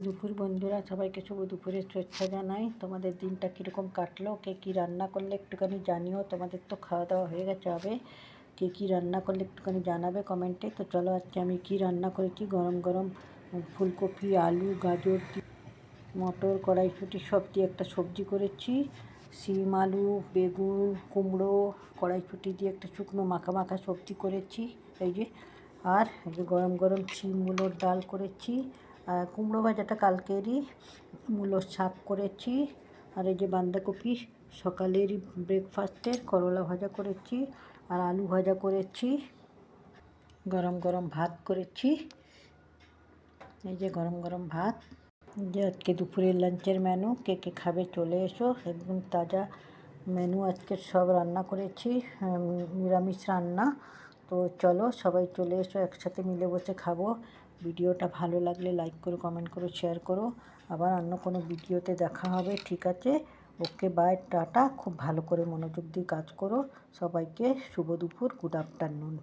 দুপুর বন্ধুরা, সবাইকে শুভ দুপুরের শুভেচ্ছা জানাই। তোমাদের দিনটা কীরকম কাটলো, কে কী রান্না করলে একটুখানি জানিও। তোমাদের তো খাওয়া দাওয়া হয়ে গেছে হবে, কে কী রান্না করলে একটুখানি জানাবে কমেন্টে। তো চলো আজকে আমি কী রান্না করেছি। গরম গরম ফুলকপি, আলু, গাজর, মটর, কড়াইশুঁটি সব দিয়ে একটা সবজি করেছি। শিম, আলু, বেগুন, কুমড়ো, কড়াইশুঁটি দিয়ে একটা শুকনো মাখা মাখা সবজি করেছি এই যে। আর এই যে গরম গরম শিম মূলোর ডাল করেছি। আর কুমড়ো ভাজাটা কালকেরই, মূলোর শাক করেছি। আর এই যে বাঁধাকপি সকালেরই ব্রেকফাস্টের, করলা ভাজা করেছি। আর আলু ভাজা করেছি। গরম গরম ভাত করেছি। এই যে গরম গরম ভাত। যে আজকে দুপুরের লাঞ্চের মেনু, কে কে খাবে চলে এসো। একদম তাজা মেনু আজকে সব রান্না করেছি, নিরামিষ রান্না। তো চলো সবাই চলে এসো, একসাথে মিলে বসে খাবো। ভিডিওটা ভালো লাগলে লাইক করো, কমেন্ট করো, শেয়ার করো। আবার অন্য কোনো ভিডিওতে দেখা হবে, ঠিক আছে? ওকে, বাই, টাটা। খুব ভালো করে মনোযোগ দিয়ে কাজ করো। সবাইকে শুভ দুপুর, গুড আফটারনুন।